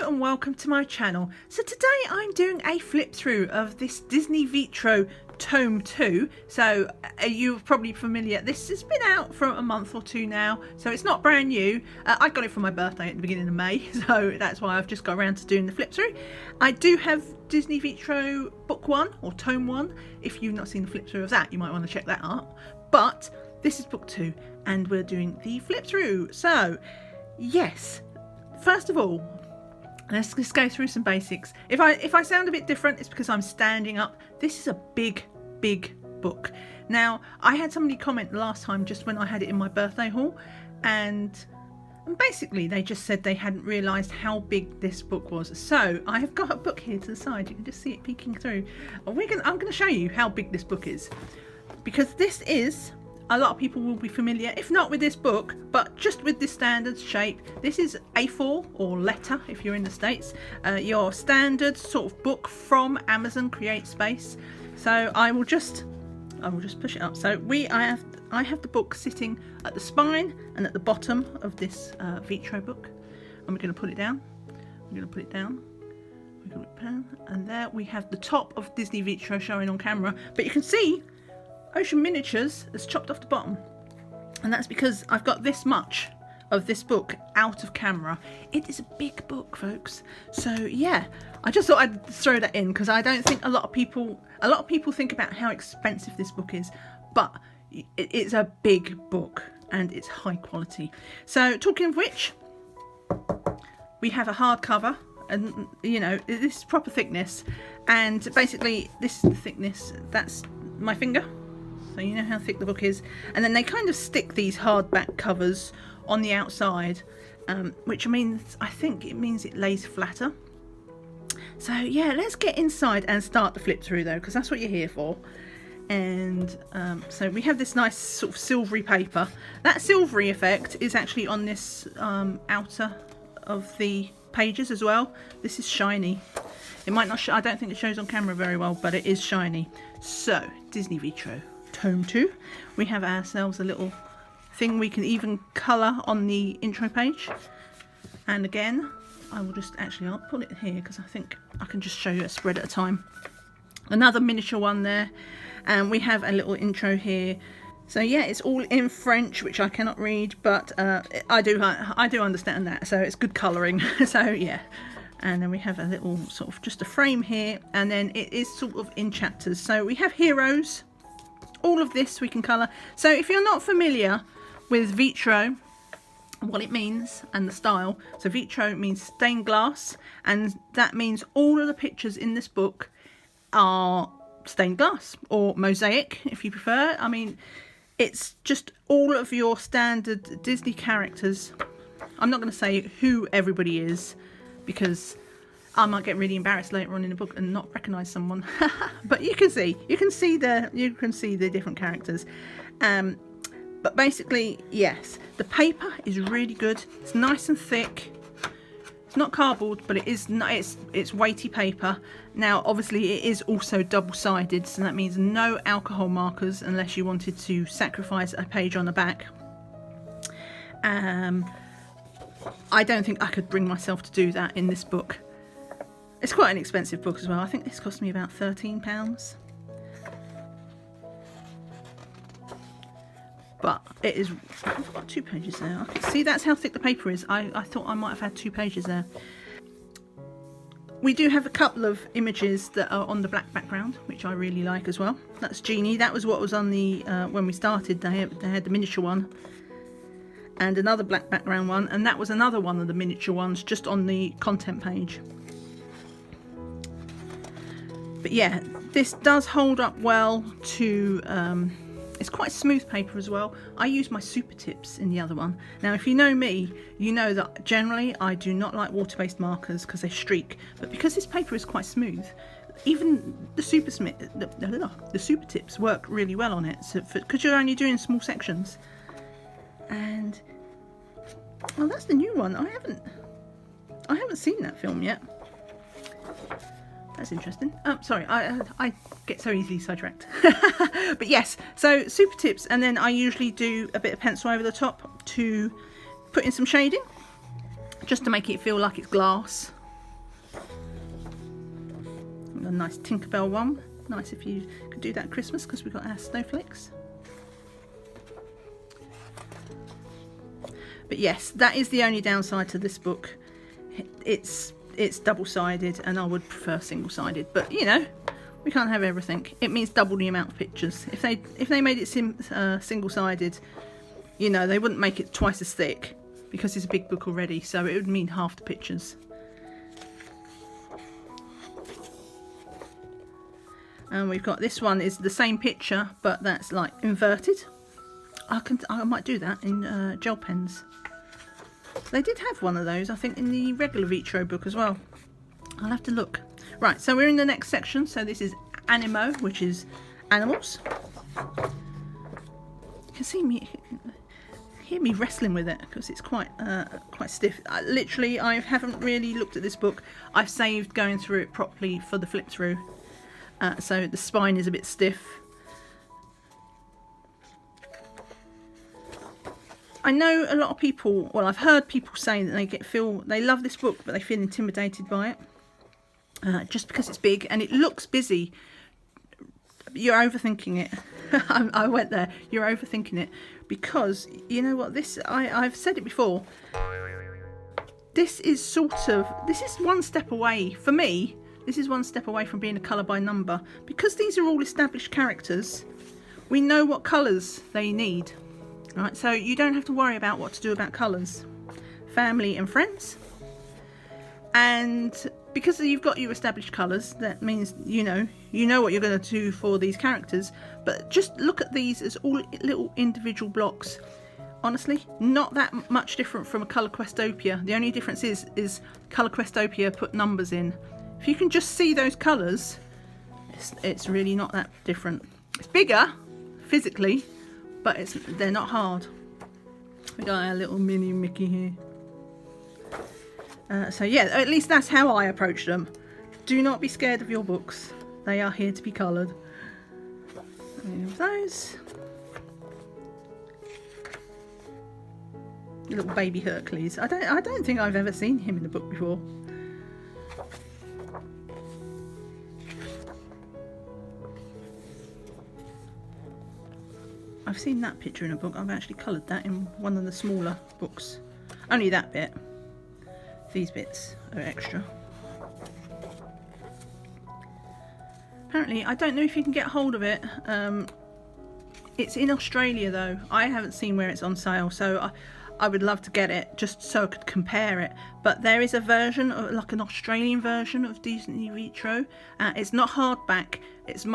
and welcome to my channel. So today I'm doing a flip through of this Disney Vitraux Tome 2. So you're probably familiar, this has been out for a month or two now, so it's not brand new. I got it for my birthday at the beginning of May, so that's why I've just got around to doing the flip through. I do have Disney Vitraux Book 1 or Tome 1. If you've not seen the flip through of that, you might want to check that out. But this is Book 2 and we're doing the flip through. So yes, first of all, let's just go through some basics. If I sound a bit different, it's because I'm standing up. This is a big book. Now, I had somebody comment last time just when I had it in my birthday haul, and basically they just said they hadn't realised how big this book was. So I have got a book here to the side. You can just see it peeking through. I'm going to show you how big this book is, because this is, a lot of people will be familiar, if not with this book, but just with this standard shape. This is A4 or letter if you're in the States, your standard sort of book from Amazon CreateSpace. So I will just push it up. So I have the book sitting at the spine and at the bottom of this Vitraux book. And we're going to put it down. We're going to put it down. We're going to put it down. And there we have the top of Disney Vitraux showing on camera. But you can see Ocean Miniatures has chopped off the bottom, and that's because I've got this much of this book out of camera. It is a big book, folks. So yeah, I just thought I'd throw that in because I don't think a lot of people think about how expensive this book is, but it's a big book and it's high quality. So talking of which, we have a hardcover, and you know, this is proper thickness, and basically this is the thickness. That's my finger. So you know how thick the book is. And then they kind of stick these hardback covers on the outside, which means, I think it means it lays flatter. So yeah, let's get inside and start the flip through though, because that's what you're here for. And so we have this nice sort of silvery paper. That silvery effect is actually on this outer of the pages as well. This is shiny. It might not, I don't think it shows on camera very well, but it is shiny. So Disney Vitraux Tome 2, we have ourselves a little thing we can even colour on the intro page. And again, I will just I'll pull it here because I think I can just show you a spread at a time. Another miniature one there, and we have a little intro here. So yeah, it's all in French, which I cannot read, but I do understand that, so it's good colouring. So yeah. And then we have a little sort of just a frame here, and then it is sort of in chapters. So we have heroes. All of this we can colour. So if you're not familiar with Vitraux, what it means and the style, so Vitraux means stained glass, and that means all of the pictures in this book are stained glass or mosaic if you prefer. I mean, it's just all of your standard Disney characters. I'm not going to say who everybody is, because I might get really embarrassed later on in the book and not recognise someone. But you can see the different characters. But basically, yes, the paper is really good. It's nice and thick. It's not cardboard, but it's weighty paper. Now, obviously, it is also double-sided, so that means no alcohol markers unless you wanted to sacrifice a page on the back. I don't think I could bring myself to do that in this book. It's quite an expensive book as well. I think this cost me about £13. But it is, I've got 2 pages there. I can see that's how thick the paper is. I thought I might have had 2 pages there. We do have a couple of images that are on the black background, which I really like as well. That's Genie. That was what was on the, when we started, they had the miniature one. And another black background one, and that was another one of the miniature ones just on the content page. But yeah, this does hold up well to, it's quite smooth paper as well. I use my super tips in the other one. Now if you know me, you know that generally I do not like water-based markers because they streak, but because this paper is quite smooth, even the super tips work really well on it, so because you're only doing small sections. And well, that's the new one. I haven't seen that film yet. That's interesting. Sorry, I get so easily sidetracked. But yes, so super tips, and then I usually do a bit of pencil over the top to put in some shading, just to make it feel like it's glass. a nice Tinkerbell one. Nice if you could do that at Christmas, because we've got our snowflakes. But yes, that is the only downside to this book. It's double-sided, and I would prefer single-sided. But you know, we can't have everything. It means double the amount of pictures. If they made it single-sided, you know, they wouldn't make it twice as thick, because it's a big book already. So it would mean half the pictures. And we've got this one is the same picture, but that's like inverted. I might do that in gel pens. They did have one of those, I think, in the regular Vitraux book as well. I'll have to look. Right, so we're in the next section. So this is Animo, which is animals. You can see me, hear me wrestling with it, because it's quite stiff. Literally, I haven't really looked at this book. I've saved going through it properly for the flip through. So the spine is a bit stiff. I know a lot of people, well, I've heard people say that they love this book, but they feel intimidated by it. Just because it's big and it looks busy. You're overthinking it. I went there. You're overthinking it. Because, you know what, I've said it before. This is one step away, for me, this is one step away from being a colour by number. Because these are all established characters, we know what colours they need. Right, so you don't have to worry about what to do about colours. Family and friends. And because you've got your established colours, that means you know what you're going to do for these characters. But just look at these as all little individual blocks. Honestly, not that much different from a Colour Questopia. The only difference is Colour Questopia put numbers in. If you can just see those colours, it's really not that different. It's bigger, physically, but they're not hard. We got our little mini Mickey here. So yeah, at least that's how I approach them. Do not be scared of your books. They are here to be coloured. Of those. Little baby Hercules. I don't think I've ever seen him in a book before. I've seen that picture in a book. I've actually coloured that in one of the smaller books. Only that bit. These bits are extra. Apparently, I don't know if you can get hold of it. It's in Australia though. I haven't seen where it's on sale, so I would love to get it just so I could compare it. But there is a version, like an Australian version of Disney Vitraux. It's not hardback. It's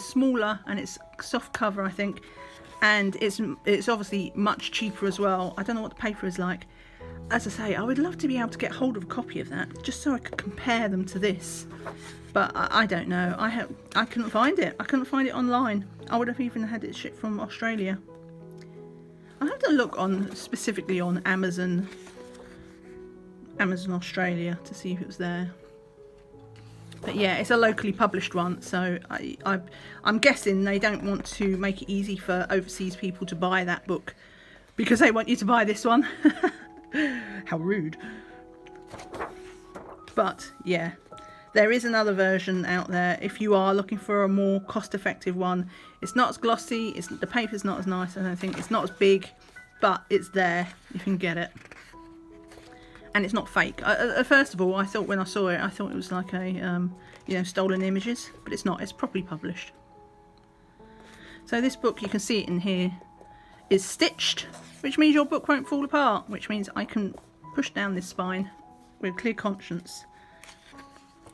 smaller and it's soft cover, I think. And it's obviously much cheaper as well. I don't know what the paper is like. As I say, I would love to be able to get hold of a copy of that, just so I could compare them to this. But I don't know. I couldn't find it. I couldn't find it online. I would have even had it shipped from Australia. I have to look specifically on Amazon Australia to see if it was there. But yeah, it's a locally published one, so I'm guessing they don't want to make it easy for overseas people to buy that book because they want you to buy this one. How rude. But yeah, there is another version out there if you are looking for a more cost-effective one. It's not as glossy, the paper's not as nice, I don't think. It's not as big, but it's there if you can get it. And it's not fake. First of all, I thought when I saw it, I thought it was like a, stolen images, but it's not. It's properly published. So this book, you can see it in here, is stitched, which means your book won't fall apart, which means I can push down this spine with clear conscience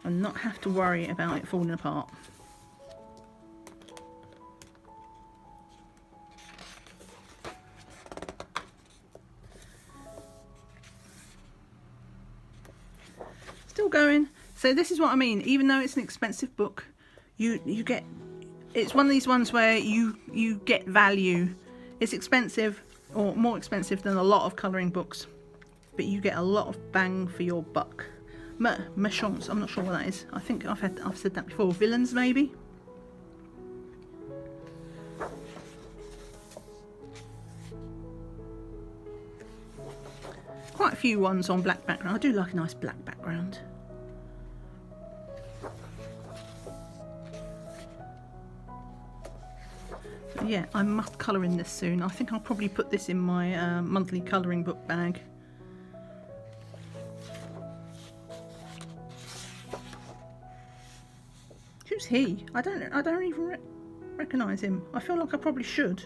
and not have to worry about it falling apart. Still going. So this is what I mean. Even though it's an expensive book, you get. It's one of these ones where you get value. It's expensive, or more expensive than a lot of colouring books, but you get a lot of bang for your buck. Méchants. I'm not sure what that is. I think I've said that before. Villains, maybe. Quite a few ones on black background. I do like a nice black background. yeah, I must colour in this soon. I think I'll probably put this in my monthly colouring book bag. Who's he? I don't even recognise him. I feel like I probably should,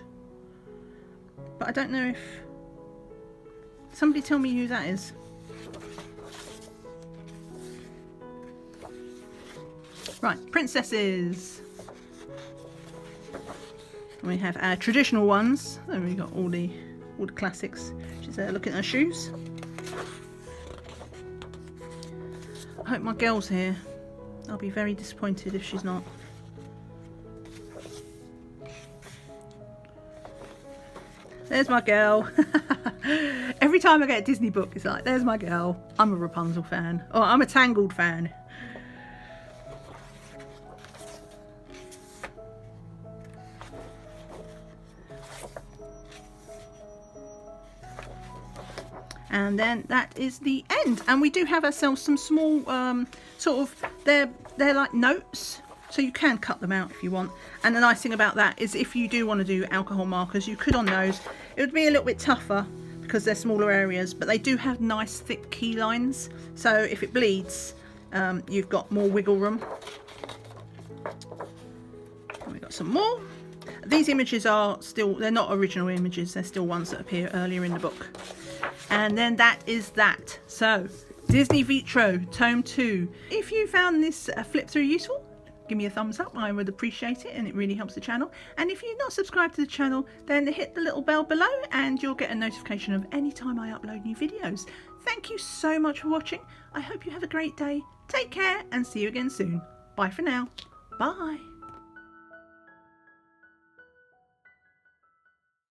but I don't know if... Somebody tell me who that is. Right, princesses. We have our traditional ones. Then we got all the classics. She's looking at her shoes. I hope my girl's here. I'll be very disappointed if she's not. There's my girl. Every time I get a Disney book, it's like, there's my girl. I'm a Rapunzel fan. Oh, I'm a Tangled fan. And then that is the end. And we do have ourselves some small sort of, they're like notes, so you can cut them out if you want. And the nice thing about that is if you do want to do alcohol markers, you could on those. It would be a little bit tougher because they're smaller areas, but they do have nice thick key lines, so if it bleeds, you've got more wiggle room. And we've got some more. These images are still, they're not original images, they're still ones that appear earlier in the book. And then that is that. So, Disney Vitraux Tome 2. If you found this flip through useful, give me a thumbs up. I would appreciate it, and it really helps the channel. And if you're not subscribed to the channel, then hit the little bell below and you'll get a notification of any time I upload new videos. Thank you so much for watching. I hope you have a great day. Take care and see you again soon. Bye for now. Bye.